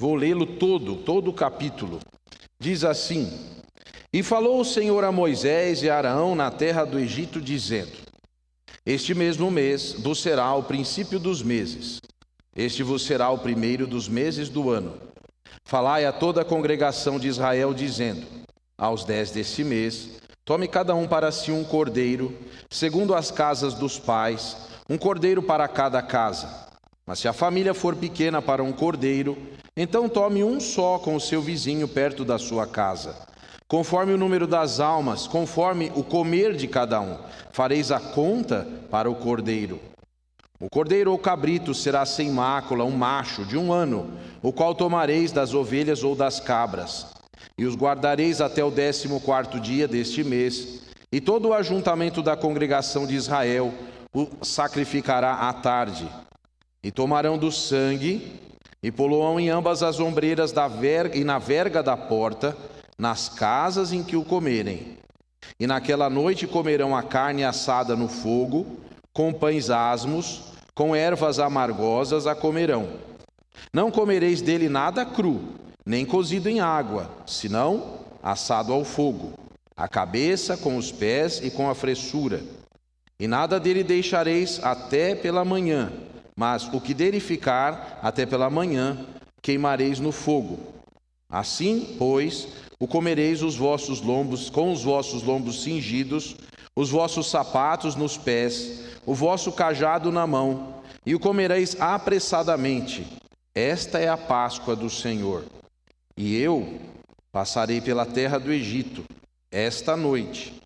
Vou lê-lo todo o capítulo. Diz assim: E falou o Senhor a Moisés e a Arão na terra do Egito, dizendo: Este mesmo mês vos será o princípio dos meses. Este vos será o primeiro dos meses do ano. Falai a toda a congregação de Israel, dizendo: Aos 10 deste mês, tome cada um para si um cordeiro, segundo as casas dos pais, um cordeiro para cada casa. Mas se a família for pequena para um cordeiro, então tome um só com o seu vizinho perto da sua casa. Conforme o número das almas, conforme o comer de cada um, fareis a conta para o cordeiro. O cordeiro ou cabrito será sem mácula, um macho de 1 ano, o qual tomareis das ovelhas ou das cabras. E os guardareis até o 14º dia deste mês, e todo o ajuntamento da congregação de Israel o sacrificará à tarde. E tomarão do sangue, e poloão em ambas as ombreiras da verga e na verga da porta, nas casas em que o comerem. E naquela noite comerão a carne assada no fogo, com pães asmos, com ervas amargosas a comerão. Não comereis dele nada cru, nem cozido em água, senão assado ao fogo, a cabeça com os pés e com a fressura. E nada dele deixareis até pela manhã, mas o que dele ficar até pela manhã, queimareis no fogo. Assim, pois, o comereis os vossos lombos, com os vossos lombos cingidos, os vossos sapatos nos pés, o vosso cajado na mão, e o comereis apressadamente. Esta é a Páscoa do Senhor. E eu passarei pela terra do Egito esta noite,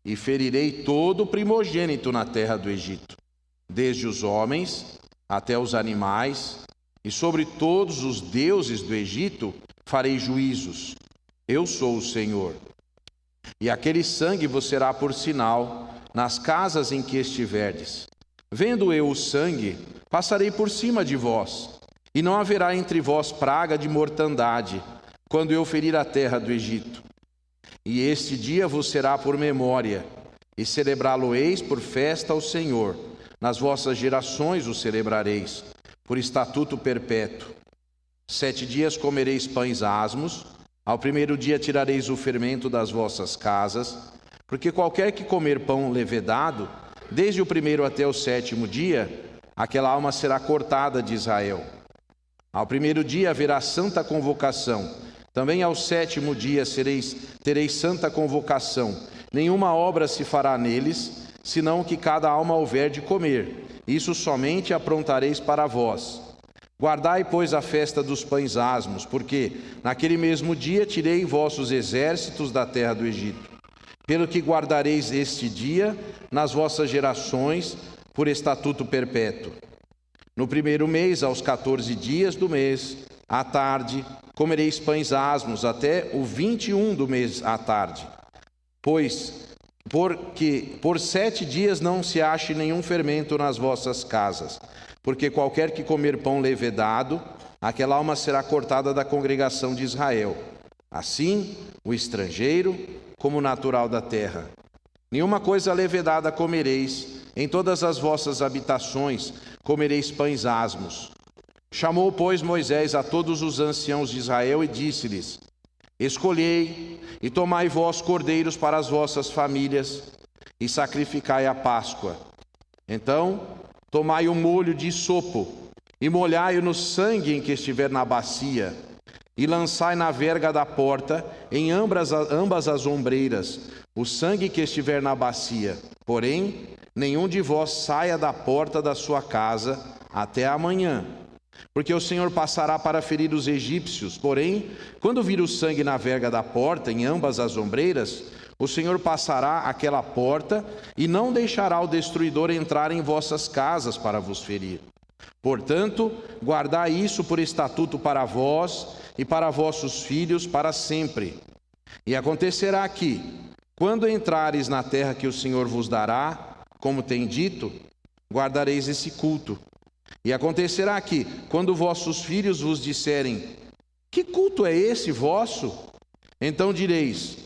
e ferirei todo o primogênito na terra do Egito, desde os homens até os animais, e sobre todos os deuses do Egito farei juízos. Eu sou o Senhor. E aquele sangue vos será por sinal nas casas em que estiverdes. Vendo eu o sangue, passarei por cima de vós, e não haverá entre vós praga de mortandade, quando eu ferir a terra do Egito. E este dia vos será por memória, e celebrá-lo-eis por festa ao Senhor. Nas vossas gerações o celebrareis, por estatuto perpétuo. 7 dias comereis pães asmos, ao primeiro dia tirareis o fermento das vossas casas, porque qualquer que comer pão levedado, desde o primeiro até o 7º dia, aquela alma será cortada de Israel. Ao primeiro dia haverá santa convocação, também ao 7º dia tereis santa convocação. Nenhuma obra se fará neles, senão o que cada alma houver de comer. Isso somente aprontareis para vós. Guardai, pois, a festa dos pães asmos, porque naquele mesmo dia tirei vossos exércitos da terra do Egito. Pelo que guardareis este dia nas vossas gerações, por estatuto perpétuo. No primeiro mês, aos 14 dias do mês, à tarde, comereis pães asmos, até o 21 do mês à tarde. Porque por 7 dias não se ache nenhum fermento nas vossas casas, porque qualquer que comer pão levedado, aquela alma será cortada da congregação de Israel. Assim, o estrangeiro como o natural da terra. Nenhuma coisa levedada comereis, em todas as vossas habitações comereis pães asmos. Chamou, pois, Moisés a todos os anciãos de Israel e disse-lhes: Escolhei e tomai vós cordeiros para as vossas famílias e sacrificai a Páscoa. Então, tomai o molho de sopo e molhai-o no sangue em que estiver na bacia e lançai na verga da porta em ambas as ombreiras o sangue que estiver na bacia. Porém, nenhum de vós saia da porta da sua casa até amanhã, porque o Senhor passará para ferir os egípcios. Porém, quando vir o sangue na verga da porta, em ambas as ombreiras, o Senhor passará aquela porta e não deixará o destruidor entrar em vossas casas para vos ferir. Portanto, guardai isso por estatuto para vós e para vossos filhos para sempre. E acontecerá que, quando entrares na terra que o Senhor vos dará, como tem dito, guardareis esse culto. E acontecerá que, quando vossos filhos vos disserem: que culto é esse vosso? Então direis: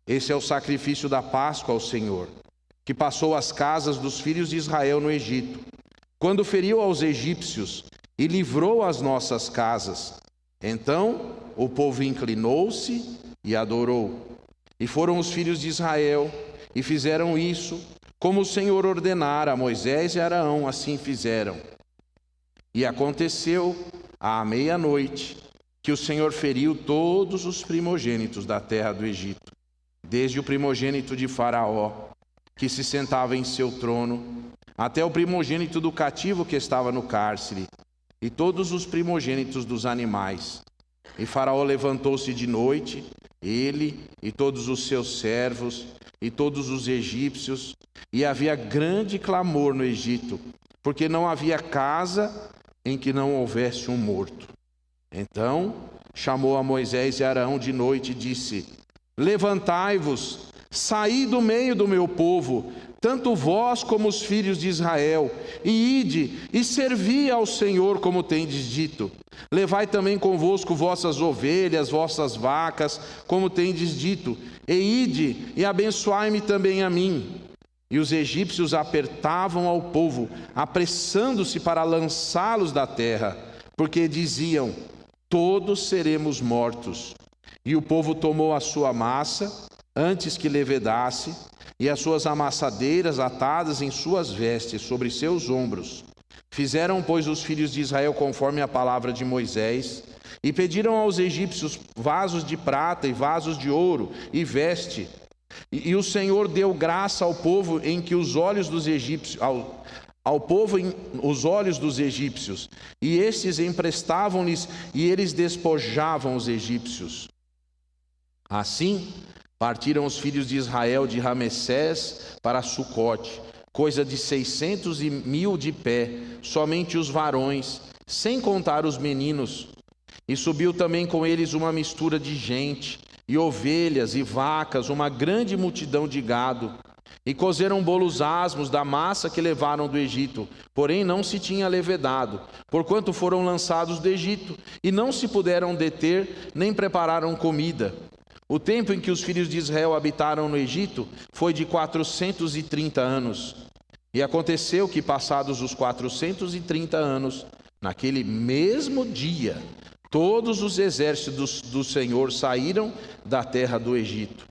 esse é o sacrifício da Páscoa ao Senhor, que passou as casas dos filhos de Israel no Egito, quando feriu aos egípcios e livrou as nossas casas. Então o povo inclinou-se e adorou. E foram os filhos de Israel e fizeram isso, como o Senhor ordenara a Moisés e Arão, assim fizeram. E aconteceu à meia-noite que o Senhor feriu todos os primogênitos da terra do Egito, desde o primogênito de Faraó, que se sentava em seu trono, até o primogênito do cativo que estava no cárcere, e todos os primogênitos dos animais. E Faraó levantou-se de noite, ele e todos os seus servos e todos os egípcios, e havia grande clamor no Egito, porque não havia casa em que não houvesse um morto. Então chamou a Moisés e Arão de noite e disse: levantai-vos, saí do meio do meu povo, tanto vós como os filhos de Israel, e ide e servi ao Senhor como tendes dito. Levai também convosco vossas ovelhas, vossas vacas, como tendes dito, e ide e abençoai-me também a mim. E os egípcios apertavam ao povo, apressando-se para lançá-los da terra, porque diziam: todos seremos mortos. E o povo tomou a sua massa, antes que levedasse, e as suas amassadeiras atadas em suas vestes, sobre seus ombros. Fizeram, pois, os filhos de Israel conforme a palavra de Moisés, e pediram aos egípcios vasos de prata e vasos de ouro e veste. E o Senhor deu graça ao povo em que os olhos dos egípcios, ao povo em os olhos dos egípcios, e estes emprestavam-lhes, e eles despojavam os egípcios. Assim partiram os filhos de Israel de Ramessés para Sucote, coisa de 600 de pé, somente os varões, sem contar os meninos. E subiu também com eles uma mistura de gente, e ovelhas e vacas, uma grande multidão de gado. E cozeram bolos asmos da massa que levaram do Egito, porém não se tinha levedado, porquanto foram lançados do Egito, e não se puderam deter, nem prepararam comida. O tempo em que os filhos de Israel habitaram no Egito foi de 430 anos. E aconteceu que, passados os 430 anos, naquele mesmo dia, todos os exércitos do Senhor saíram da terra do Egito.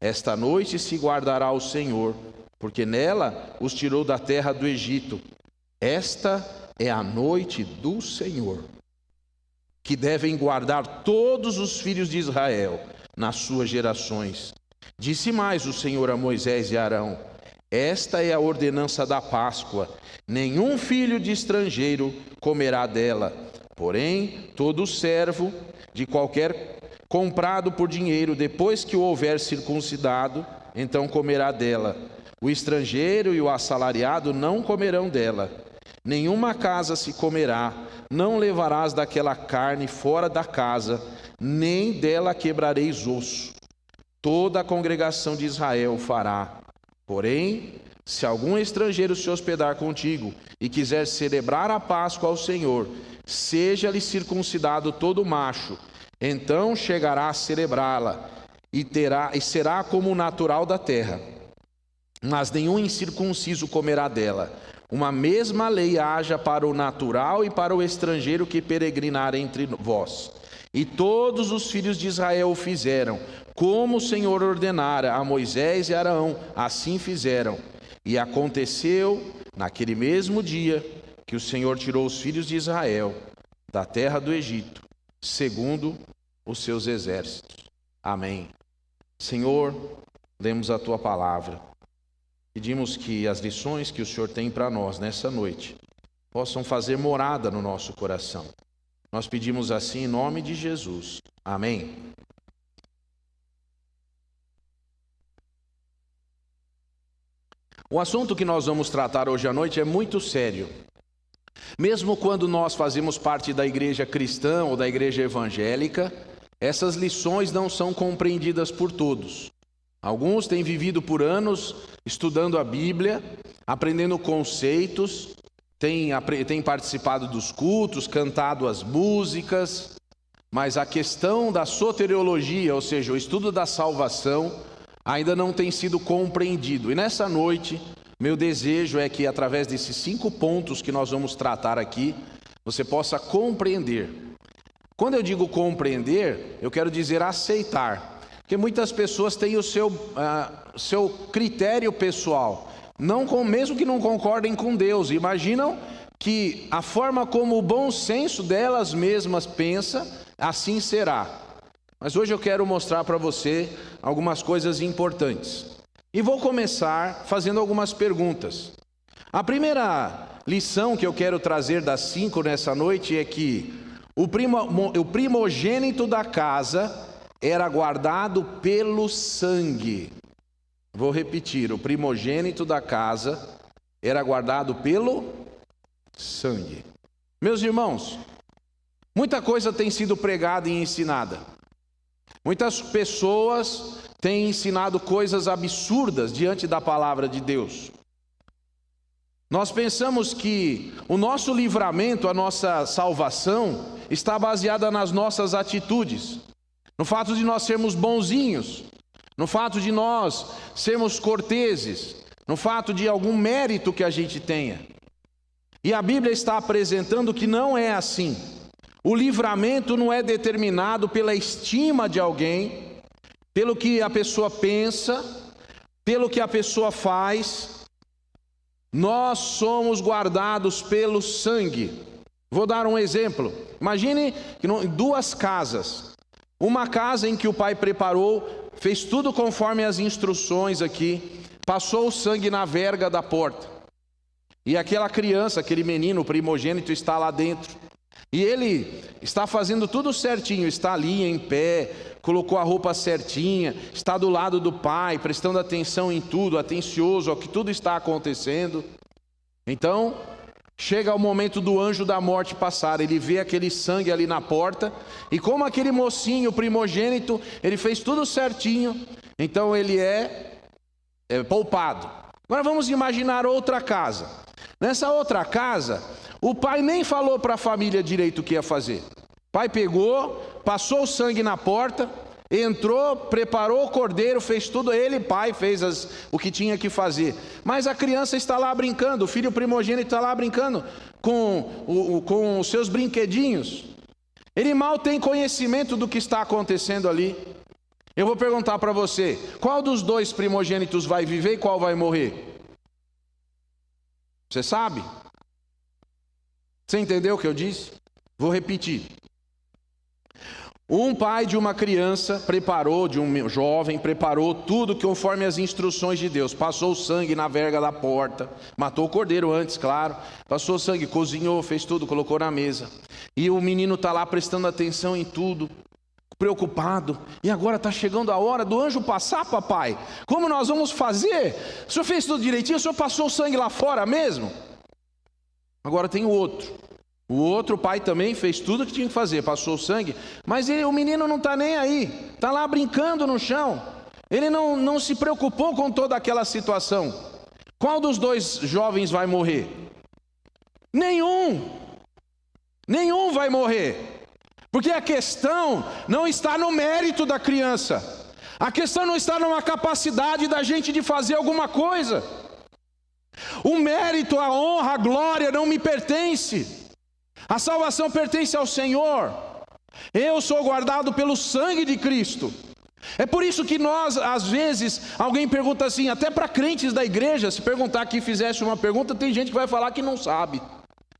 Esta noite se guardará o Senhor, porque nela os tirou da terra do Egito. Esta é a noite do Senhor, que devem guardar todos os filhos de Israel nas suas gerações. Disse mais o Senhor a Moisés e Arão: esta é a ordenança da Páscoa. Nenhum filho de estrangeiro comerá dela. Porém, todo servo de qualquer comprado por dinheiro, depois que o houver circuncidado, então comerá dela. O estrangeiro e o assalariado não comerão dela. Nenhuma casa se comerá. Não levarás daquela carne fora da casa, nem dela quebrareis osso. Toda a congregação de Israel fará. Porém, se algum estrangeiro se hospedar contigo e quiser celebrar a Páscoa ao Senhor, seja-lhe circuncidado todo macho, então chegará a celebrá-la e será como o natural da terra. Mas nenhum incircunciso comerá dela. Uma mesma lei haja para o natural e para o estrangeiro que peregrinar entre vós. E todos os filhos de Israel o fizeram, como o Senhor ordenara a Moisés e Arão, assim fizeram. E aconteceu naquele mesmo dia que o Senhor tirou os filhos de Israel da terra do Egito, segundo os seus exércitos. Amém. Senhor, lemos a tua palavra. Pedimos que as lições que o Senhor tem para nós nessa noite possam fazer morada no nosso coração. Nós pedimos assim em nome de Jesus. Amém. O assunto que nós vamos tratar hoje à noite é muito sério. Mesmo quando nós fazemos parte da igreja cristã ou da igreja evangélica, essas lições não são compreendidas por todos. Alguns têm vivido por anos estudando a Bíblia, aprendendo conceitos, têm participado dos cultos, cantado as músicas, mas a questão da soteriologia, ou seja, o estudo da salvação, ainda não tem sido compreendido. E nessa noite, meu desejo é que através desses 5 pontos que nós vamos tratar aqui, você possa compreender Quando eu digo compreender, eu quero dizer aceitar. Porque muitas pessoas têm o seu critério pessoal, mesmo que não concordem com Deus, imaginam que a forma como o bom senso delas mesmas pensa, assim será. Mas hoje eu quero mostrar para você algumas coisas importantes. E vou começar fazendo algumas perguntas. A primeira lição que eu quero trazer das 5 nessa noite é que o primogênito da casa era guardado pelo sangue. Vou repetir, o primogênito da casa era guardado pelo sangue. Meus irmãos, muita coisa tem sido pregada e ensinada. Muitas pessoas têm ensinado coisas absurdas diante da palavra de Deus. Nós pensamos que o nosso livramento, a nossa salvação, está baseada nas nossas atitudes. No fato de nós sermos bonzinhos, no fato de nós sermos corteses, no fato de algum mérito que a gente tenha. E a Bíblia está apresentando que não é assim. O livramento não é determinado pela estima de alguém, pelo que a pessoa pensa, pelo que a pessoa faz. Nós somos guardados pelo sangue. Vou dar um exemplo. Imagine que em 2 casas. Uma casa em que o pai preparou, fez tudo conforme as instruções aqui, passou o sangue na verga da porta. E aquela criança, aquele menino, o primogênito, está lá dentro. E ele está fazendo tudo certinho, está ali em pé, colocou a roupa certinha, está do lado do pai, prestando atenção em tudo, atencioso ao que tudo está acontecendo. Então, chega o momento do anjo da morte passar, ele vê aquele sangue ali na porta, e como aquele mocinho, o primogênito, ele fez tudo certinho, então ele é poupado. Agora vamos imaginar outra casa. Nessa outra casa, o pai nem falou para a família direito o que ia fazer. O pai pegou, passou o sangue na porta, entrou, preparou o cordeiro, fez tudo, ele, pai, fez o que tinha que fazer. Mas a criança está lá brincando, o filho primogênito está lá brincando com os seus brinquedinhos. Ele mal tem conhecimento do que está acontecendo ali. Eu vou perguntar para você, qual dos 2 primogênitos vai viver e qual vai morrer? Você sabe? Você entendeu o que eu disse? Vou repetir. Um pai de uma criança preparou, de um jovem, preparou tudo conforme as instruções de Deus. Passou o sangue na verga da porta, matou o cordeiro antes, claro. Passou o sangue, cozinhou, fez tudo, colocou na mesa. E o menino está lá prestando atenção em tudo, preocupado. E agora está chegando a hora do anjo passar, papai. Como nós vamos fazer? O senhor fez tudo direitinho? O senhor passou o sangue lá fora mesmo? Agora tem o outro. O outro pai também fez tudo o que tinha que fazer, passou o sangue, mas o menino não está nem aí, está lá brincando no chão. Ele não se preocupou com toda aquela situação. Qual dos 2 jovens vai morrer? Nenhum vai morrer, porque a questão não está no mérito da criança, a questão não está numa capacidade da gente de fazer alguma coisa. O mérito, a honra, a glória não me pertence. A salvação pertence ao Senhor. Eu sou guardado pelo sangue de Cristo. É por isso que nós, às vezes, alguém pergunta assim, até para crentes da igreja, se perguntar aqui, fizesse uma pergunta, tem gente que vai falar que não sabe.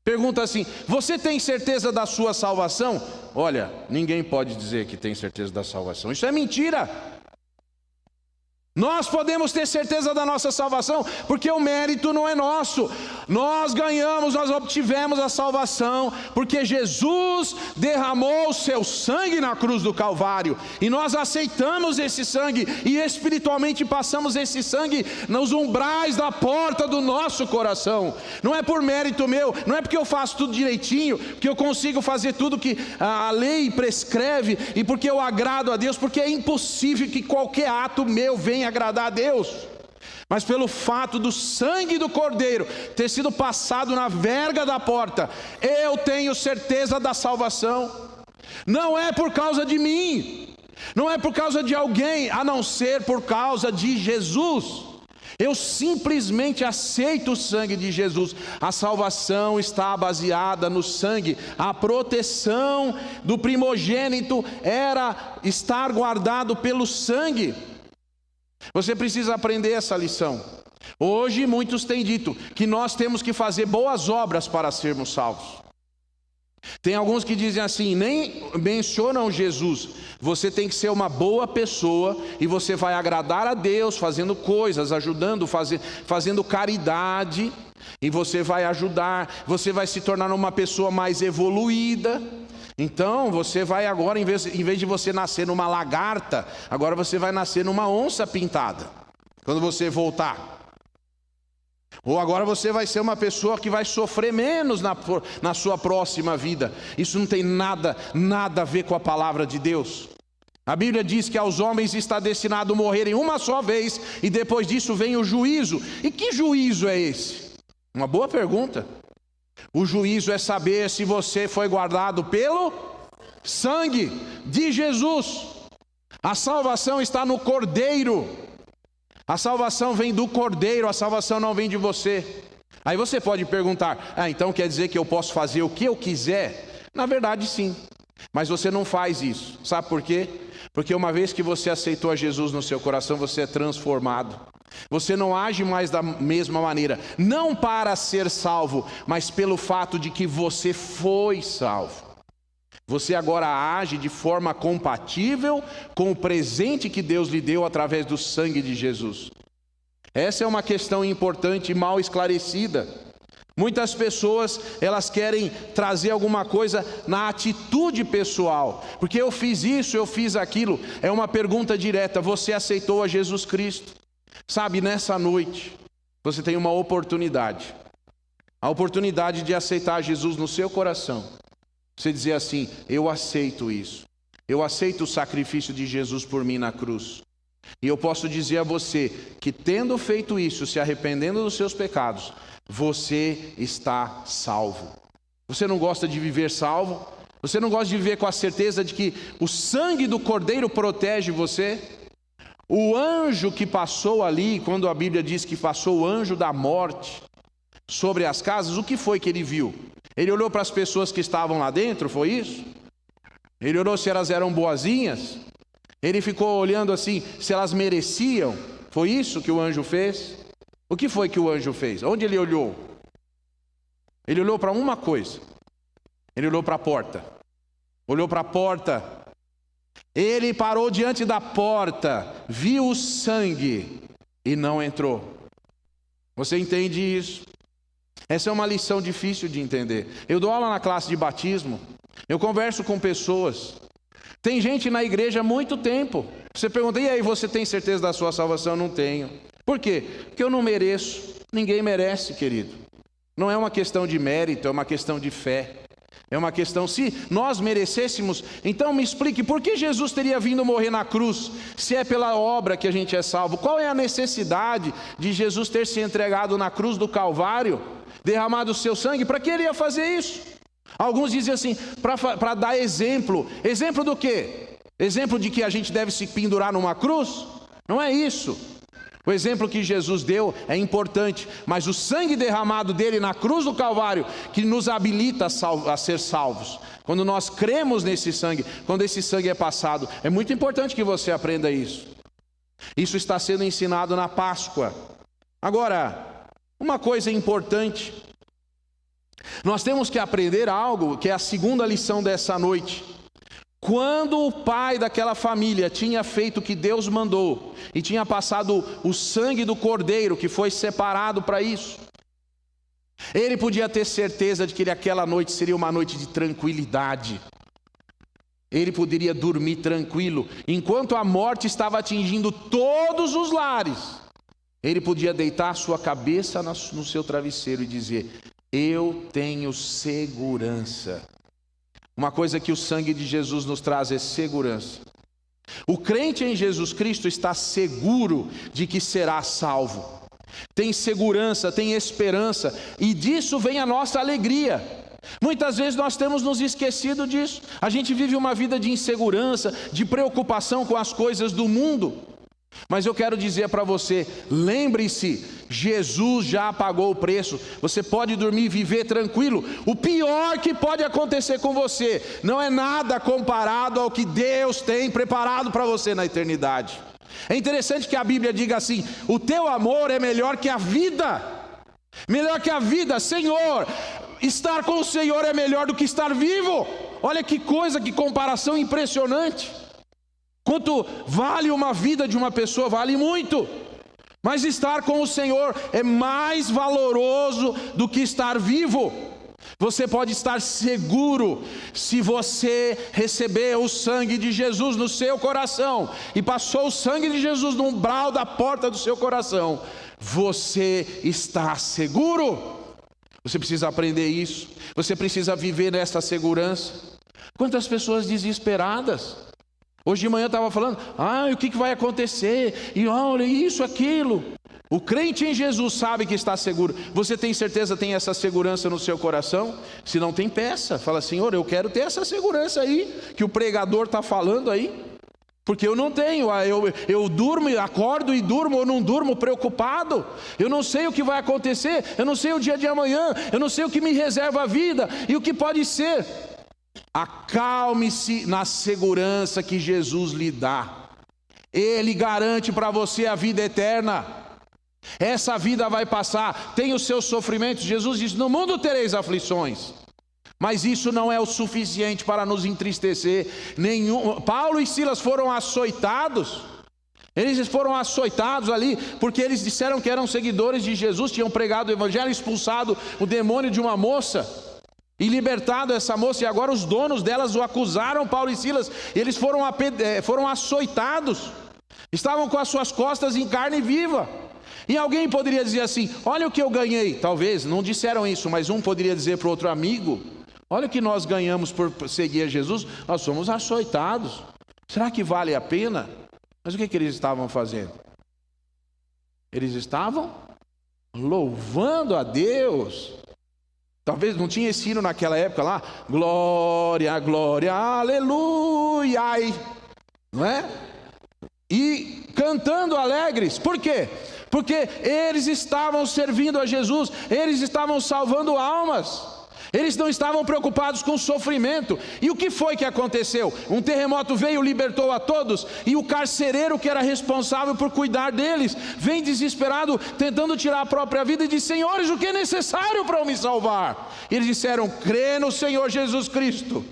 Pergunta assim, você tem certeza da sua salvação? Olha, ninguém pode dizer que tem certeza da salvação. Isso é mentira. Nós podemos ter certeza da nossa salvação, porque o mérito não é nosso. Nós ganhamos, nós obtivemos a salvação, porque Jesus derramou o seu sangue na cruz do Calvário, e nós aceitamos esse sangue, e espiritualmente passamos esse sangue nos umbrais da porta do nosso coração. Não é por mérito meu, não é porque eu faço tudo direitinho, porque eu consigo fazer tudo que a lei prescreve, e porque eu agrado a Deus, porque é impossível que qualquer ato meu venha agradar a Deus, mas pelo fato do sangue do Cordeiro ter sido passado na verga da porta, eu tenho certeza da salvação. Não é por causa de mim, não é por causa de alguém, a não ser por causa de Jesus. Eu simplesmente aceito o sangue de Jesus. A salvação está baseada no sangue. A proteção do primogênito era estar guardado pelo sangue. Você precisa aprender essa lição. Hoje muitos têm dito que nós temos que fazer boas obras para sermos salvos. Tem alguns que dizem assim, nem mencionam Jesus. Você tem que ser uma boa pessoa e você vai agradar a Deus fazendo coisas, ajudando, fazendo caridade. E você vai ajudar, você vai se tornar uma pessoa mais evoluída. Então você vai agora, em vez de você nascer numa lagarta, agora você vai nascer numa onça pintada, quando você voltar. Ou agora você vai ser uma pessoa que vai sofrer menos na sua próxima vida. Isso não tem nada a ver com a palavra de Deus. A Bíblia diz que aos homens está destinado morrerem uma só vez, e depois disso vem o juízo. E que juízo é esse? Uma boa pergunta. O juízo é saber se você foi guardado pelo sangue de Jesus. A salvação está no Cordeiro. A salvação vem do Cordeiro, a salvação não vem de você. Aí você pode perguntar, então quer dizer que eu posso fazer o que eu quiser? Na verdade sim, mas você não faz isso. Sabe por quê? Porque uma vez que você aceitou a Jesus no seu coração, você é transformado. Você não age mais da mesma maneira, não para ser salvo, mas pelo fato de que você foi salvo. Você agora age de forma compatível com o presente que Deus lhe deu através do sangue de Jesus. Essa é uma questão importante e mal esclarecida. Muitas pessoas, elas querem trazer alguma coisa na atitude pessoal. Porque eu fiz isso, eu fiz aquilo. É uma pergunta direta, você aceitou a Jesus Cristo? Sabe, nessa noite, você tem uma oportunidade. A oportunidade de aceitar Jesus no seu coração. Você dizer assim, eu aceito isso. Eu aceito o sacrifício de Jesus por mim na cruz. E eu posso dizer a você que tendo feito isso, se arrependendo dos seus pecados, você está salvo. Você não gosta de viver salvo? Você não gosta de viver com a certeza de que o sangue do Cordeiro protege você? O anjo que passou ali, quando a Bíblia diz que passou o anjo da morte sobre as casas, o que foi que ele viu? Ele olhou para as pessoas que estavam lá dentro, foi isso? Ele olhou se elas eram boazinhas? Ele ficou olhando assim, se elas mereciam? Foi isso que o anjo fez? O que foi que o anjo fez? Onde ele olhou? Ele olhou para uma coisa. Ele olhou para a porta. Olhou para a porta. Ele parou diante da porta, viu o sangue e não entrou. Você entende isso? Essa é uma lição difícil de entender. Eu dou aula na classe de batismo. Eu converso com pessoas. Tem gente na igreja há muito tempo. Você pergunta, e aí, você tem certeza da sua salvação? Não tenho. Por quê? Porque eu não mereço. Ninguém merece, querido. Não é uma questão de mérito, é uma questão de fé. É uma questão, se nós merecêssemos, então me explique, por que Jesus teria vindo morrer na cruz, se é pela obra que a gente é salvo? Qual é a necessidade de Jesus ter se entregado na cruz do Calvário, derramado o seu sangue? Para que ele ia fazer isso? Alguns dizem assim, para dar exemplo. Exemplo do quê? Exemplo de que a gente deve se pendurar numa cruz? Não é isso. O exemplo que Jesus deu é importante, mas o sangue derramado dele na cruz do Calvário, que nos habilita a ser salvos. Quando nós cremos nesse sangue, quando esse sangue é passado, é muito importante que você aprenda isso. Isso está sendo ensinado na Páscoa. Agora, uma coisa importante, nós temos que aprender algo que é a segunda lição dessa noite. Quando o pai daquela família tinha feito o que Deus mandou e tinha passado o sangue do cordeiro que foi separado para isso, ele podia ter certeza de que aquela noite seria uma noite de tranquilidade. Ele poderia dormir tranquilo. Enquanto a morte estava atingindo todos os lares, ele podia deitar sua cabeça no seu travesseiro e dizer, eu tenho segurança. Uma coisa que o sangue de Jesus nos traz é segurança. O crente em Jesus Cristo está seguro de que será salvo. Tem segurança, tem esperança, e disso vem a nossa alegria. Muitas vezes nós temos nos esquecido disso. A gente vive uma vida de insegurança, de preocupação com as coisas do mundo. Mas eu quero dizer para você, lembre-se, Jesus já pagou o preço. Você pode dormir e viver tranquilo. O pior que pode acontecer com você não é nada comparado ao que Deus tem preparado para você na eternidade. É interessante que a Bíblia diga assim: o teu amor é melhor que a vida. Melhor que a vida. Senhor, estar com o Senhor é melhor do que estar vivo. Olha que coisa, que comparação impressionante. Quanto vale uma vida de uma pessoa? Vale muito. Mas estar com o Senhor é mais valoroso do que estar vivo. Você pode estar seguro, se você receber o sangue de Jesus no seu coração, e passou o sangue de Jesus no umbral da porta do seu coração, você está seguro. Você precisa aprender isso. Você precisa viver nessa segurança. Quantas pessoas desesperadas. Hoje de manhã eu estava falando, o que vai acontecer? E olha isso, aquilo. O crente em Jesus sabe que está seguro. Você tem certeza, tem essa segurança no seu coração? Se não tem, peça. Fala, Senhor, eu quero ter essa segurança aí, que o pregador está falando aí. Porque eu não tenho, eu durmo, acordo e durmo ou não durmo preocupado. Eu não sei o que vai acontecer, eu não sei o dia de amanhã, eu não sei o que me reserva a vida e o que pode ser. Acalme-se na segurança que Jesus lhe dá. Ele garante para você a vida eterna. Essa vida vai passar, tem os seus sofrimentos. Jesus disse, no mundo tereis aflições. Mas isso não é o suficiente para nos entristecer. Paulo e Silas foram açoitados. Eles foram açoitados ali, porque eles disseram que eram seguidores de Jesus, tinham pregado o evangelho, expulsado o demônio de uma moça e libertado essa moça, e agora os donos delas o acusaram, Paulo e Silas, e eles foram açoitados, estavam com as suas costas em carne viva. E alguém poderia dizer assim, olha o que eu ganhei. Talvez, não disseram isso, mas um poderia dizer para o outro, amigo, olha o que nós ganhamos por seguir a Jesus, nós somos açoitados. Será que vale a pena? Mas o que eles estavam fazendo? Eles estavam louvando a Deus. Talvez não tinha esse hino naquela época lá, glória, glória, aleluia, não é? E cantando alegres, por quê? Porque eles estavam servindo a Jesus, eles estavam salvando almas, eles não estavam preocupados com o sofrimento. E o que foi que aconteceu? Um terremoto veio, libertou a todos, e o carcereiro que era responsável por cuidar deles, vem desesperado, tentando tirar a própria vida, e diz, senhores, o que é necessário para eu me salvar? E eles disseram, crê no Senhor Jesus Cristo.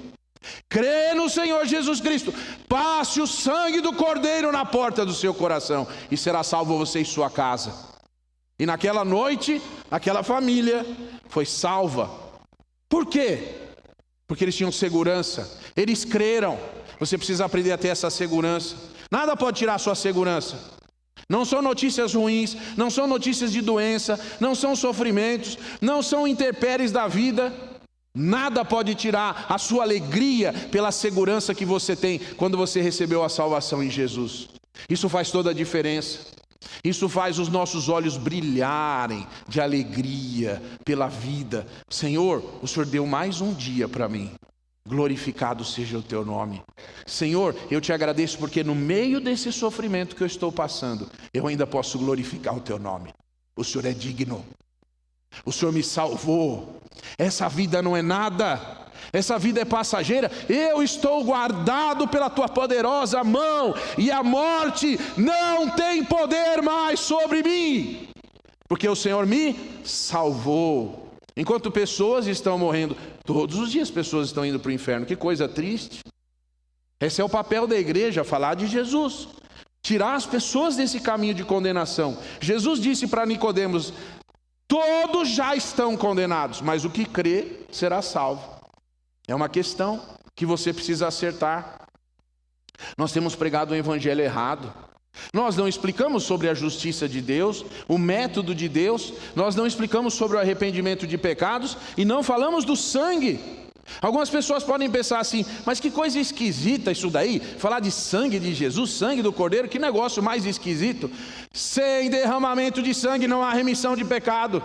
Crê no Senhor Jesus Cristo, passe o sangue do Cordeiro na porta do seu coração, e será salvo você e sua casa. E naquela noite, aquela família foi salva. Por quê? Porque eles tinham segurança, eles creram. Você precisa aprender a ter essa segurança. Nada pode tirar a sua segurança. Não são notícias ruins, não são notícias de doença, não são sofrimentos, não são intempéries da vida. Nada pode tirar a sua alegria pela segurança que você tem quando você recebeu a salvação em Jesus. Isso faz toda a diferença. Isso faz os nossos olhos brilharem de alegria pela vida. Senhor, o Senhor deu mais um dia para mim. Glorificado seja o teu nome. Senhor, eu te agradeço porque no meio desse sofrimento que eu estou passando, eu ainda posso glorificar o teu nome. O Senhor é digno. O Senhor me salvou. Essa vida não é nada, essa vida é passageira. Eu estou guardado pela tua poderosa mão, e a morte não tem poder mais sobre mim, porque o Senhor me salvou. Enquanto pessoas estão morrendo, todos os dias pessoas estão indo para o inferno. Que coisa triste. Esse é o papel da igreja, falar de Jesus, tirar as pessoas desse caminho de condenação. Jesus disse para Nicodemos, todos já estão condenados, mas o que crê será salvo. É uma questão que você precisa acertar. Nós temos pregado o evangelho errado. Nós não explicamos sobre a justiça de Deus, o método de Deus. Nós não explicamos sobre o arrependimento de pecados e não falamos do sangue. Algumas pessoas podem pensar assim, mas que coisa esquisita isso daí, falar de sangue de Jesus, sangue do Cordeiro, que negócio mais esquisito. Sem derramamento de sangue não há remissão de pecado.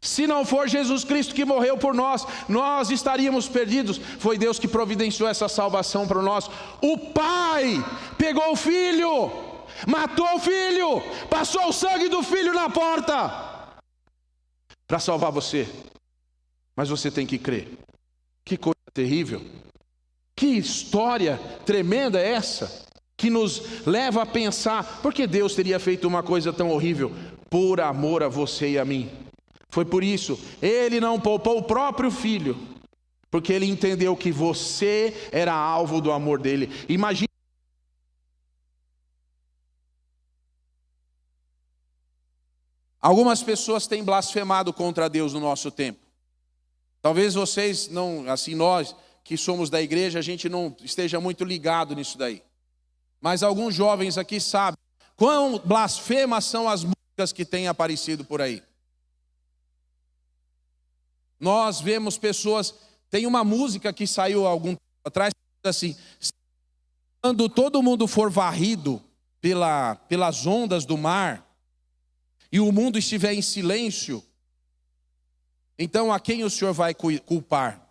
Se não for Jesus Cristo que morreu por nós, nós estaríamos perdidos. Foi Deus que providenciou essa salvação para nós. O Pai pegou o Filho, matou o filho, passou o sangue do filho na porta para salvar você. Mas você tem que crer. Que coisa terrível. Que história tremenda é essa, que nos leva a pensar, por que Deus teria feito uma coisa tão horrível? Por amor a você e a mim. Foi por isso, Ele não poupou o próprio filho, porque Ele entendeu que você era alvo do amor dele. Imagina. Algumas pessoas têm blasfemado contra Deus no nosso tempo. Talvez vocês não, assim, nós que somos da igreja, a gente não esteja muito ligado nisso daí. Mas alguns jovens aqui sabem quão blasfemas são as músicas que têm aparecido por aí. Nós vemos pessoas, tem uma música que saiu há algum tempo atrás, assim: quando todo mundo for varrido pelas ondas do mar, e o mundo estiver em silêncio, então a quem o Senhor vai culpar?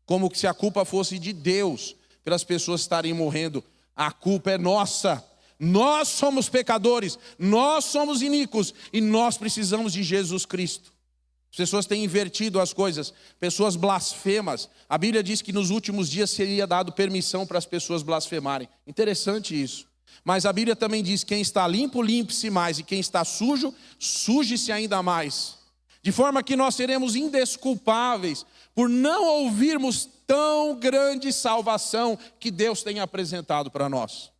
Como se a culpa fosse de Deus, pelas pessoas estarem morrendo. A culpa é nossa. Nós somos pecadores, nós somos iníquos, e nós precisamos de Jesus Cristo. As pessoas têm invertido as coisas, pessoas blasfemas. A Bíblia diz que nos últimos dias seria dado permissão para as pessoas blasfemarem. Interessante isso. Mas a Bíblia também diz: quem está limpo, limpe-se mais, e quem está sujo, suje-se ainda mais. De forma que nós seremos indesculpáveis por não ouvirmos tão grande salvação que Deus tem apresentado para nós.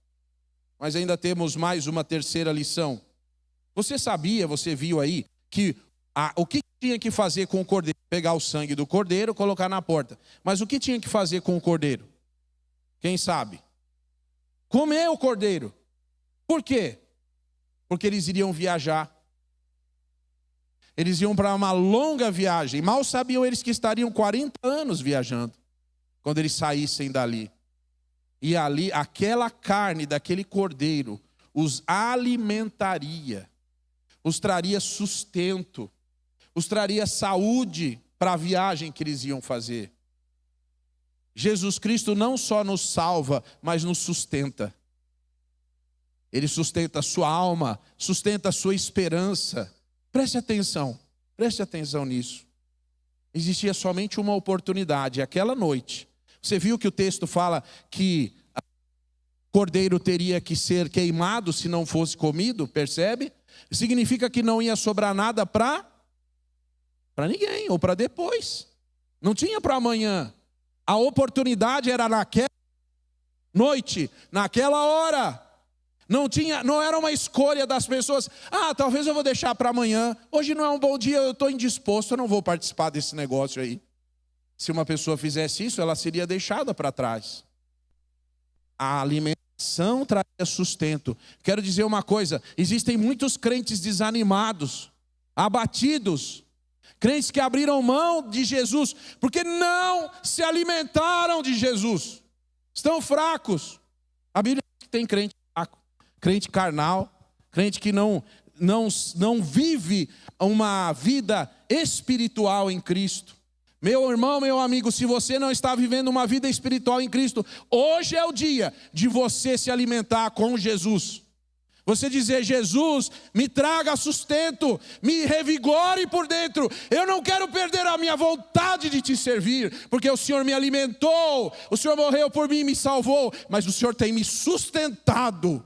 Mas ainda temos mais uma terceira lição. Você sabia, você viu aí, que o que tinha que fazer com o cordeiro? Pegar o sangue do cordeiro, colocar na porta. Mas o que tinha que fazer com o cordeiro? Quem sabe? Comer o cordeiro. Por quê? Porque eles iriam viajar. Eles iam para uma longa viagem. Mal sabiam eles que estariam 40 anos viajando, quando eles saíssem dali. E ali, aquela carne daquele cordeiro os alimentaria, os traria sustento, os traria saúde para a viagem que eles iam fazer. Jesus Cristo não só nos salva, mas nos sustenta. Ele sustenta a sua alma, sustenta a sua esperança. Preste atenção nisso. Existia somente uma oportunidade, aquela noite. Você viu que o texto fala que o cordeiro teria que ser queimado se não fosse comido, percebe? Significa que não ia sobrar nada para ninguém, ou para depois. Não tinha para amanhã. A oportunidade era naquela noite, naquela hora. Não era uma escolha das pessoas. Talvez eu vou deixar para amanhã. Hoje não é um bom dia, eu estou indisposto, eu não vou participar desse negócio aí. Se uma pessoa fizesse isso, ela seria deixada para trás. A alimentação traria sustento. Quero dizer uma coisa: existem muitos crentes desanimados, abatidos, crentes que abriram mão de Jesus, porque não se alimentaram de Jesus. Estão fracos. A Bíblia diz que tem crente fraco, crente carnal, crente que não vive uma vida espiritual em Cristo. Meu irmão, meu amigo, se você não está vivendo uma vida espiritual em Cristo, hoje é o dia de você se alimentar com Jesus. Você dizer: Jesus, me traga sustento, me revigore por dentro. Eu não quero perder a minha vontade de te servir, porque o Senhor me alimentou, o Senhor morreu por mim e me salvou, mas o Senhor tem me sustentado.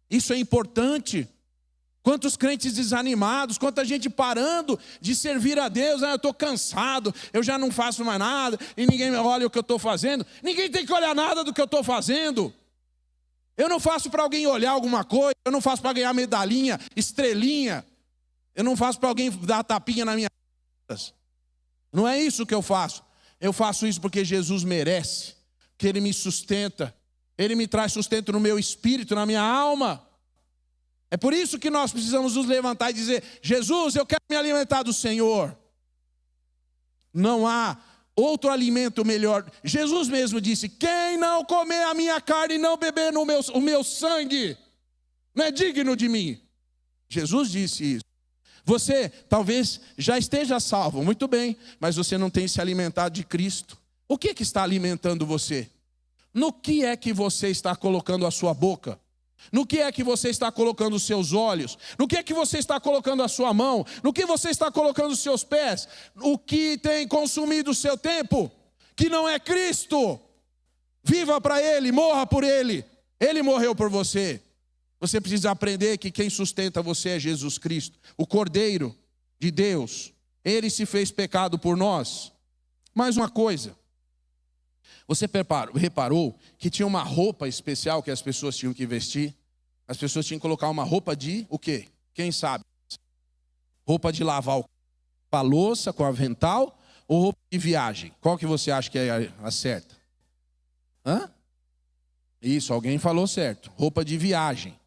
Isso é importante. Quantos crentes desanimados, quanta gente parando de servir a Deus. Eu estou cansado, eu já não faço mais nada, e ninguém olha o que eu estou fazendo. Ninguém tem que olhar nada do que eu estou fazendo. Eu não faço para alguém olhar alguma coisa, eu não faço para ganhar medalhinha, estrelinha. Eu não faço para alguém dar tapinha na minha cara. Não é isso que eu faço. Eu faço isso porque Jesus merece, que Ele me sustenta. Ele me traz sustento no meu espírito, na minha alma. É por isso que nós precisamos nos levantar e dizer: Jesus, eu quero me alimentar do Senhor. Não há outro alimento melhor. Jesus mesmo disse: quem não comer a minha carne e não beber o meu sangue, não é digno de mim. Jesus disse isso. Você talvez já esteja salvo, muito bem, mas você não tem se alimentado de Cristo. O que está alimentando você? No que é que você está colocando a sua boca? No que é que você está colocando os seus olhos? No que é que você está colocando a sua mão? No que você está colocando os seus pés? O que tem consumido o seu tempo? Que não é Cristo. Viva para Ele, morra por Ele. Ele morreu por você. Você precisa aprender que quem sustenta você é Jesus Cristo, o Cordeiro de Deus. Ele se fez pecado por nós. Mais uma coisa. Você reparou que tinha uma roupa especial que as pessoas tinham que vestir? As pessoas tinham que colocar uma roupa de o quê? Quem sabe? Roupa de lavar a louça com avental ou roupa de viagem? Qual que você acha que é a certa? Hã? Isso, alguém falou certo. Roupa de viagem.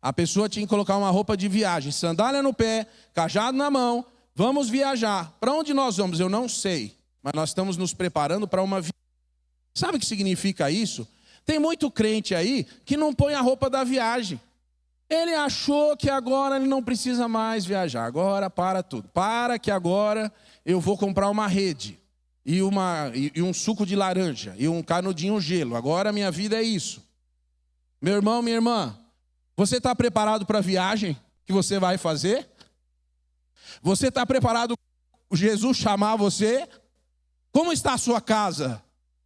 A pessoa tinha que colocar uma roupa de viagem, sandália no pé, cajado na mão. Vamos viajar. Para onde nós vamos? Eu não sei. Mas nós estamos nos preparando para uma viagem. Sabe o que significa isso? Tem muito crente aí que não põe a roupa da viagem. Ele achou que agora ele não precisa mais viajar. Agora para tudo. Para que agora eu vou comprar uma rede. E um suco de laranja. E um canudinho gelo. Agora a minha vida é isso. Meu irmão, minha irmã. Você está preparado para a viagem que você vai fazer? Você está preparado para Jesus chamar você? Como está a sua casa?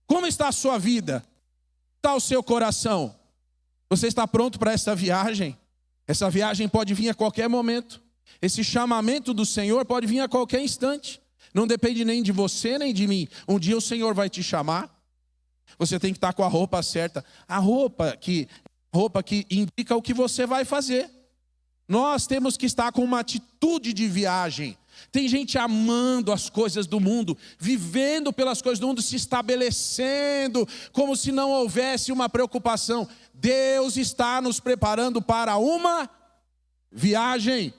Como está a sua vida? Como está o seu coração? Você está pronto para essa viagem? Essa viagem pode vir a qualquer momento. Esse chamamento do Senhor pode vir a qualquer instante. Não depende nem de você, nem de mim. Um dia o Senhor vai te chamar. Você tem que estar com a roupa certa. A roupa que indica o que você vai fazer. Nós temos que estar com uma atitude de viagem. Tem gente amando as coisas do mundo, vivendo pelas coisas do mundo, se estabelecendo, como se não houvesse uma preocupação. Deus está nos preparando para uma viagem.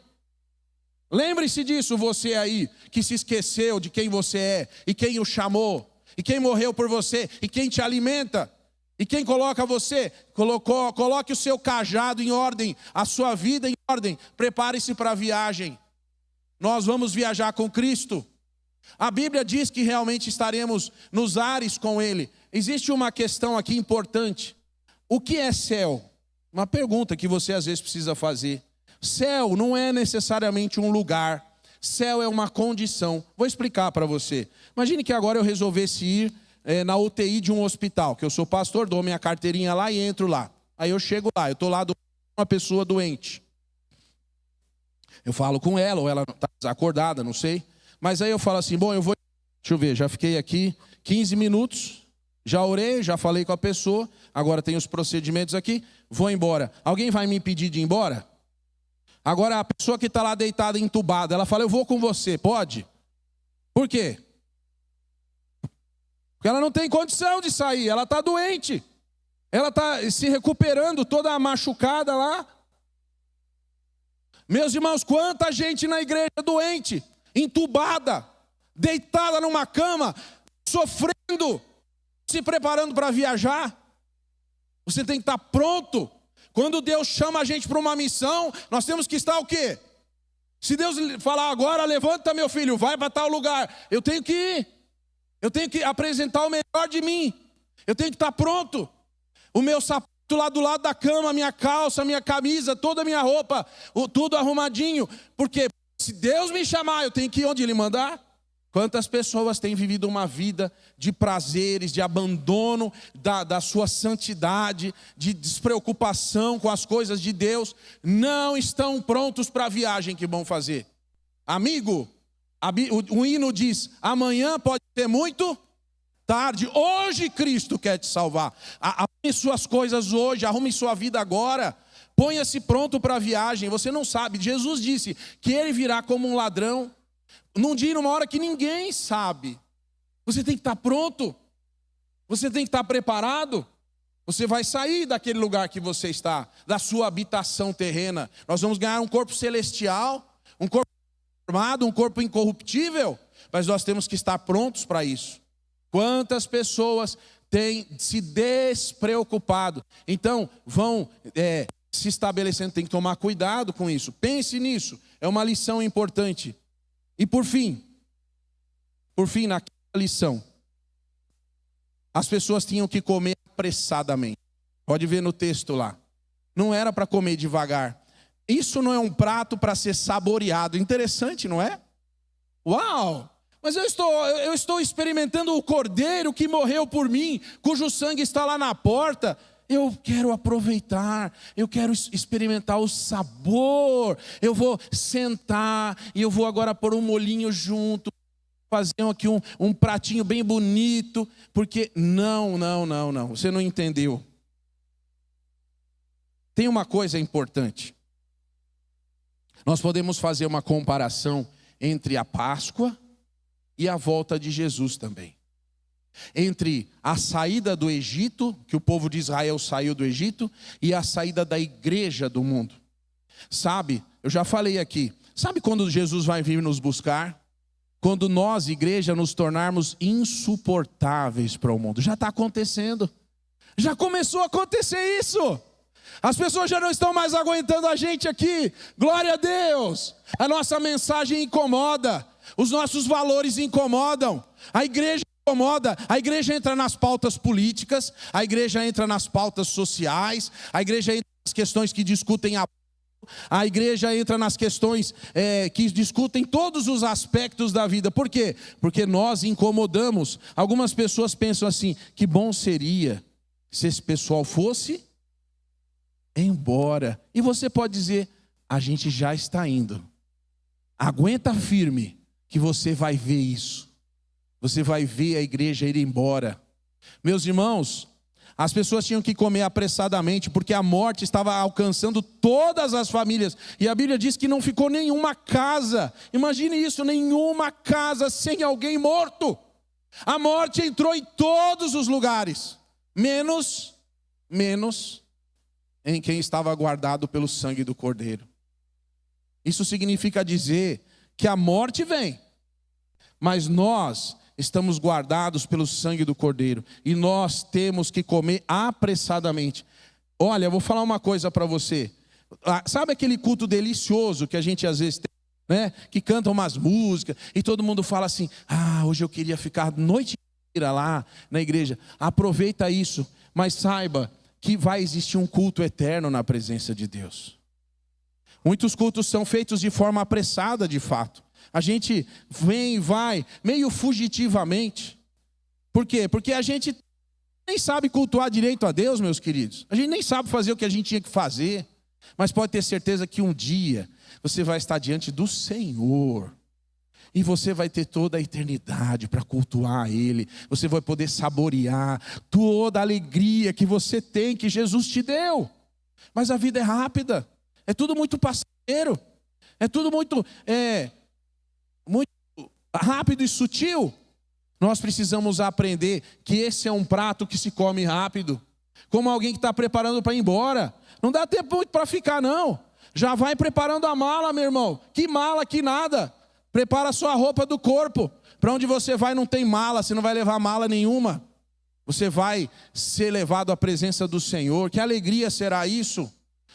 Lembre-se disso, você aí, que se esqueceu de quem você é, e quem o chamou, e quem morreu por você, e quem te alimenta, e quem coloca você. Coloque o seu cajado em ordem, a sua vida em ordem, prepare-se para a viagem. Nós vamos viajar com Cristo. A Bíblia diz que realmente estaremos nos ares com Ele. Existe uma questão aqui importante. O que é céu? Uma pergunta que você às vezes precisa fazer. Céu não é necessariamente um lugar. Céu é uma condição. Vou explicar para você. Imagine que agora eu resolvesse ir na UTI de um hospital, que eu sou pastor, dou minha carteirinha lá e entro lá. Aí eu chego lá, eu estou lá com uma pessoa doente. Eu falo com ela, ou ela está desacordada, não sei. Mas aí eu falo assim, bom, deixa eu ver, já fiquei aqui 15 minutos, já orei, já falei com a pessoa, agora tem os procedimentos aqui, vou embora. Alguém vai me impedir de ir embora? Agora a pessoa que está lá deitada, entubada, ela fala, eu vou com você, pode? Por quê? Porque ela não tem condição de sair, ela está doente. Ela está se recuperando, toda machucada lá. Meus irmãos, quanta gente na igreja doente, entubada, deitada numa cama, sofrendo, se preparando para viajar. Você tem que estar pronto. Quando Deus chama a gente para uma missão, nós temos que estar o quê? Se Deus falar agora, levanta meu filho, vai para tal lugar, eu tenho que ir. Eu tenho que apresentar o melhor de mim. Eu tenho que estar pronto. O meu sapato lá do lado da cama, minha calça, minha camisa, toda a minha roupa, tudo arrumadinho. Porque se Deus me chamar, eu tenho que ir onde Ele mandar. Quantas pessoas têm vivido uma vida de prazeres, de abandono da sua santidade, de despreocupação com as coisas de Deus, não estão prontos para a viagem que vão fazer. Amigo, o hino diz, amanhã pode ser muito tarde, hoje Cristo quer te salvar. Arrume suas coisas hoje, arrume sua vida agora, ponha-se pronto para a viagem. Você não sabe, Jesus disse que Ele virá como um ladrão, num dia e numa hora que ninguém sabe. Você tem que estar pronto, você tem que estar preparado. Você vai sair daquele lugar que você está, da sua habitação terrena. Nós vamos ganhar um corpo celestial, um corpo formado, um corpo incorruptível, mas nós temos que estar prontos para isso. Quantas pessoas têm se despreocupado? Então, vão se estabelecendo, tem que tomar cuidado com isso. Pense nisso, é uma lição importante. E por fim, naquela lição, as pessoas tinham que comer apressadamente. Pode ver no texto lá. não era para comer devagar. Isso não é um prato para ser saboreado. Interessante, não é? Uau! Mas eu estou experimentando o cordeiro que morreu por mim, cujo sangue está lá na porta. Eu quero aproveitar, eu quero experimentar o sabor. Eu vou sentar e eu vou agora pôr um molhinho junto, fazer aqui um pratinho bem bonito, porque não, você não entendeu. Tem uma coisa importante. Nós podemos fazer uma comparação entre a Páscoa e a volta de Jesus também. Entre a saída do Egito, que o povo de Israel saiu do Egito, e a saída da igreja do mundo. Sabe, eu já falei aqui, sabe quando Jesus vai vir nos buscar? Quando nós, igreja, nos tornarmos insuportáveis para o mundo. Já está acontecendo. Já começou a acontecer isso. As pessoas já não estão mais aguentando a gente aqui. Glória a Deus. A nossa mensagem incomoda. Os nossos valores incomodam. A igreja incomoda. A igreja entra nas pautas políticas. A igreja entra nas pautas sociais. A igreja entra nas questões que discutem a igreja entra nas questões que discutem todos os aspectos da vida. Por quê? Porque nós incomodamos. Algumas pessoas pensam assim: que bom seria se esse pessoal fosse embora. E você pode dizer: a gente já está indo. Aguenta firme que você vai ver isso. Você vai ver a igreja ir embora. Meus irmãos, as pessoas tinham que comer apressadamente, porque a morte estava alcançando todas as famílias. E a Bíblia diz que não ficou nenhuma casa. Imagine isso, nenhuma casa sem alguém morto. A morte entrou em todos os lugares, menos em quem estava guardado pelo sangue do Cordeiro. Isso significa dizer que a morte vem, mas nós estamos guardados pelo sangue do Cordeiro. E nós temos que comer apressadamente. Olha, eu vou falar uma coisa para você. Sabe aquele culto delicioso que a gente às vezes tem, né? Que canta umas músicas e todo mundo fala assim: hoje eu queria ficar a noite inteira lá na igreja. Aproveita isso, mas saiba que vai existir um culto eterno na presença de Deus. Muitos cultos são feitos de forma apressada, de fato. A gente vem e vai, meio fugitivamente. Por quê? Porque a gente nem sabe cultuar direito a Deus, meus queridos. A gente nem sabe fazer o que a gente tinha que fazer. Mas pode ter certeza que um dia você vai estar diante do Senhor. E você vai ter toda a eternidade para cultuar Ele. Você vai poder saborear toda a alegria que você tem, que Jesus te deu. Mas a vida é rápida. É tudo muito passageiro. É tudo muito rápido e sutil. Nós precisamos aprender que esse é um prato que se come rápido. Como alguém que está preparando para ir embora. Não dá tempo muito para ficar, não. Já vai preparando a mala, meu irmão. Que mala, que nada. Prepara a sua roupa do corpo. Para onde você vai não tem mala, você não vai levar mala nenhuma. Você vai ser levado à presença do Senhor. Que alegria será isso?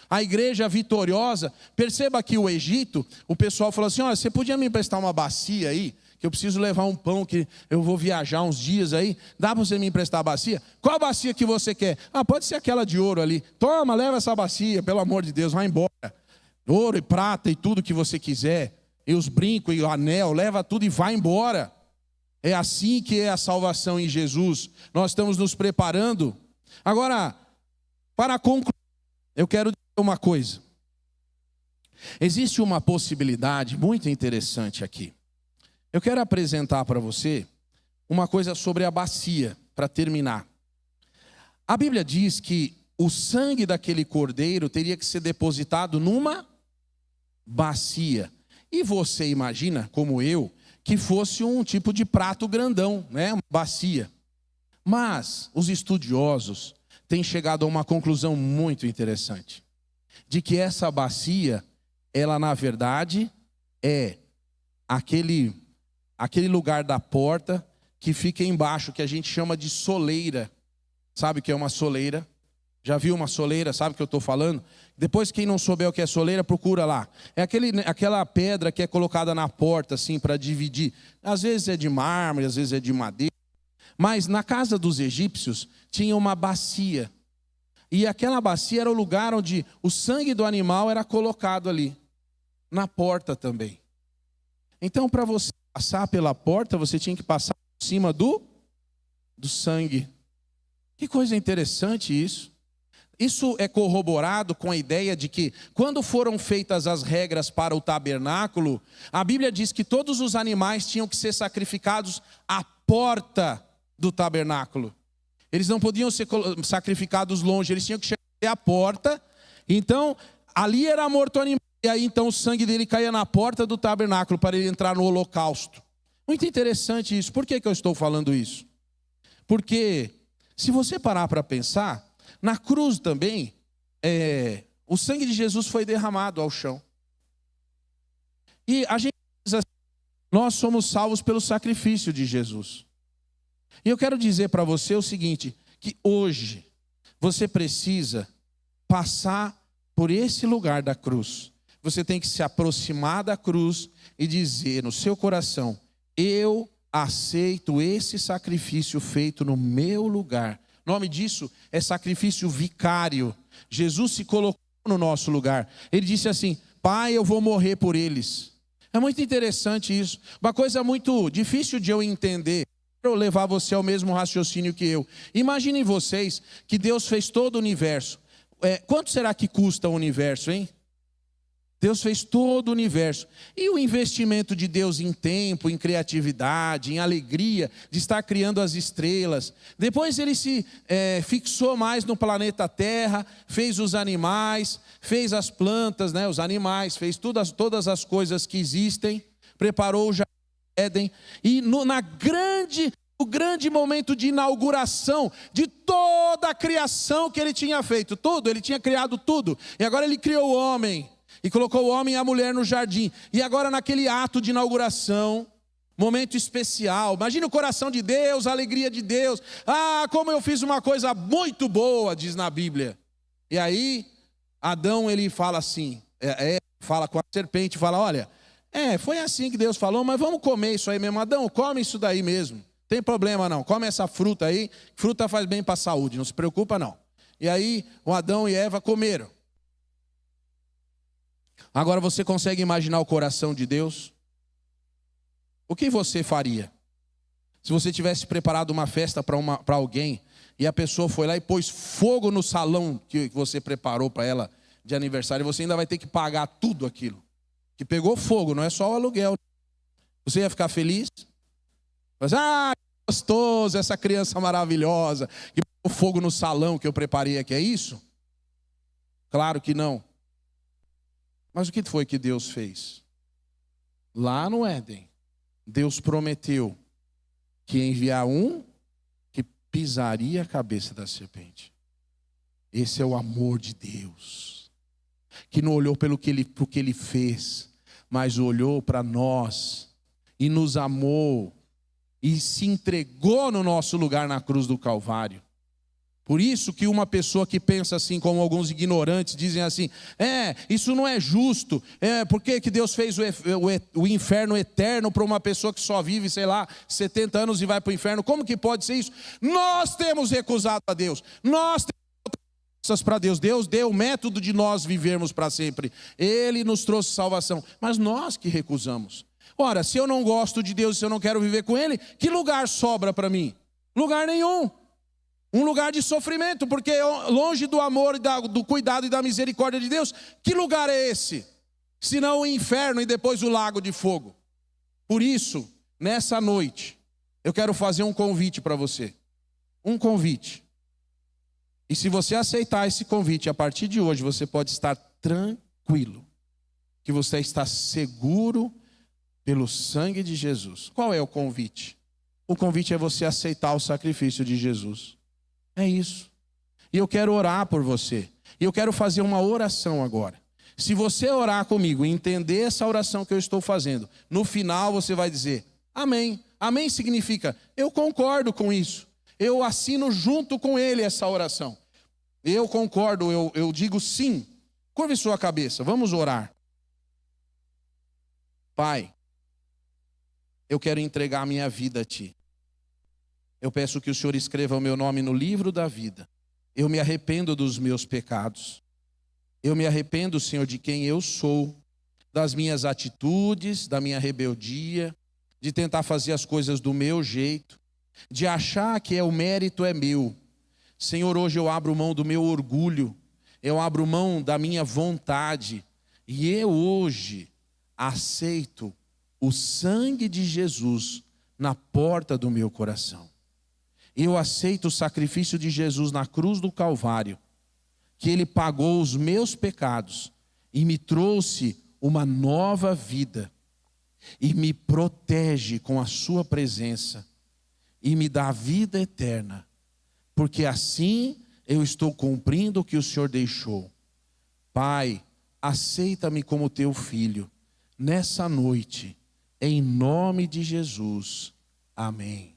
A igreja vitoriosa. Perceba que o Egito, o pessoal falou assim: olha, você podia me emprestar uma bacia aí? Que eu preciso levar um pão, que eu vou viajar uns dias aí. Dá para você me emprestar a bacia? Qual bacia que você quer? Pode ser aquela de ouro ali. Toma, leva essa bacia, pelo amor de Deus, vai embora. Ouro e prata e tudo que você quiser. E os brincos e o anel, leva tudo e vai embora. É assim que é a salvação em Jesus. Nós estamos nos preparando. Agora, para concluir, eu quero dizer uma coisa. Existe uma possibilidade muito interessante aqui. Eu quero apresentar para você uma coisa sobre a bacia, para terminar. A Bíblia diz que o sangue daquele cordeiro teria que ser depositado numa bacia. E você imagina, como eu, que fosse um tipo de prato grandão, né? Uma bacia. Mas os estudiosos têm chegado a uma conclusão muito interessante. De que essa bacia, ela na verdade é aquele lugar da porta que fica embaixo, que a gente chama de soleira. Sabe o que é uma soleira? Já viu uma soleira? Sabe o que eu estou falando? Depois, quem não souber o que é soleira, procura lá. É aquela pedra que é colocada na porta, assim, para dividir. Às vezes é de mármore, às vezes é de madeira. Mas na casa dos egípcios tinha uma bacia. E aquela bacia era o lugar onde o sangue do animal era colocado ali, na porta também. Então, para você passar pela porta, você tinha que passar por cima do sangue. Que coisa interessante isso. Isso é corroborado com a ideia de que, quando foram feitas as regras para o tabernáculo, a Bíblia diz que todos os animais tinham que ser sacrificados à porta do tabernáculo. Eles não podiam ser sacrificados longe, eles tinham que chegar até a porta. Então, ali era morto o animal, e aí então o sangue dele caía na porta do tabernáculo para ele entrar no holocausto. Muito interessante isso. Por que eu estou falando isso? Porque, se você parar para pensar, na cruz também, o sangue de Jesus foi derramado ao chão. E a gente diz assim, nós somos salvos pelo sacrifício de Jesus. E eu quero dizer para você o seguinte, que hoje você precisa passar por esse lugar da cruz. Você tem que se aproximar da cruz e dizer no seu coração, eu aceito esse sacrifício feito no meu lugar. O nome disso é sacrifício vicário. Jesus se colocou no nosso lugar. Ele disse assim, Pai, eu vou morrer por eles. É muito interessante isso. Uma coisa muito difícil de eu entender. Para eu levar você ao mesmo raciocínio que eu. Imaginem vocês que Deus fez todo o universo. Quanto será que custa o universo, hein? Deus fez todo o universo. E o investimento de Deus em tempo, em criatividade, em alegria de estar criando as estrelas. Depois ele se fixou mais no planeta Terra, fez os animais, fez as plantas, né, os animais, fez todas as coisas que existem, preparou o jardim de Éden. E no grande momento de inauguração de toda a criação que ele tinha feito, tudo, ele tinha criado tudo. E agora ele criou o homem. E colocou o homem e a mulher no jardim. E agora naquele ato de inauguração, momento especial. Imagina o coração de Deus, a alegria de Deus. Ah, como eu fiz uma coisa muito boa, diz na Bíblia. E aí, Adão, ele fala assim, fala com a serpente, fala, olha, foi assim que Deus falou, mas vamos comer isso aí mesmo. Adão, come isso daí mesmo. Não tem problema não, come essa fruta aí. Fruta faz bem para a saúde, não se preocupa não. E aí, o Adão e Eva comeram. Agora você consegue imaginar o coração de Deus? O que você faria? Se você tivesse preparado uma festa para alguém e a pessoa foi lá e pôs fogo no salão que você preparou para ela de aniversário, você ainda vai ter que pagar tudo aquilo. Que pegou fogo, não é só o aluguel. Você ia ficar feliz? Mas, que gostoso, essa criança maravilhosa que pôs fogo no salão que eu preparei aqui, é isso? Claro que não. Mas o que foi que Deus fez? Lá no Éden, Deus prometeu que ia enviar um que pisaria a cabeça da serpente. Esse é o amor de Deus. Que não olhou pelo que ele fez, mas olhou para nós e nos amou e se entregou no nosso lugar na cruz do Calvário. Por isso que uma pessoa que pensa assim, como alguns ignorantes dizem assim, isso não é justo, por que Deus fez o inferno eterno para uma pessoa que só vive, 70 anos e vai para o inferno? Como que pode ser isso? Nós temos recusado a Deus, nós temos para Deus, Deus deu o método de nós vivermos para sempre, Ele nos trouxe salvação, mas nós que recusamos. Ora, se eu não gosto de Deus, se eu não quero viver com Ele, que lugar sobra para mim? Lugar nenhum. Um lugar de sofrimento, porque longe do amor, e do cuidado e da misericórdia de Deus, que lugar é esse? Senão o inferno e depois o lago de fogo. Por isso, nessa noite, eu quero fazer um convite para você. Um convite. E se você aceitar esse convite, a partir de hoje, você pode estar tranquilo, que você está seguro pelo sangue de Jesus. Qual é o convite? O convite é você aceitar o sacrifício de Jesus. É isso. E eu quero orar por você. E eu quero fazer uma oração agora. Se você orar comigo e entender essa oração que eu estou fazendo, no final você vai dizer, amém. Amém significa, eu concordo com isso. Eu assino junto com ele essa oração. Eu concordo, eu digo sim. Curve sua cabeça, vamos orar. Pai, eu quero entregar a minha vida a Ti. Eu peço que o Senhor escreva o meu nome no livro da vida. Eu me arrependo dos meus pecados. Eu me arrependo, Senhor, de quem eu sou, das minhas atitudes, da minha rebeldia, de tentar fazer as coisas do meu jeito, de achar que o mérito é meu. Senhor, hoje eu abro mão do meu orgulho, eu abro mão da minha vontade, e eu hoje aceito o sangue de Jesus na porta do meu coração. Eu aceito o sacrifício de Jesus na cruz do Calvário, que Ele pagou os meus pecados e me trouxe uma nova vida, e me protege com a sua presença, e me dá vida eterna, porque assim eu estou cumprindo o que o Senhor deixou. Pai, aceita-me como teu filho, nessa noite, em nome de Jesus. Amém.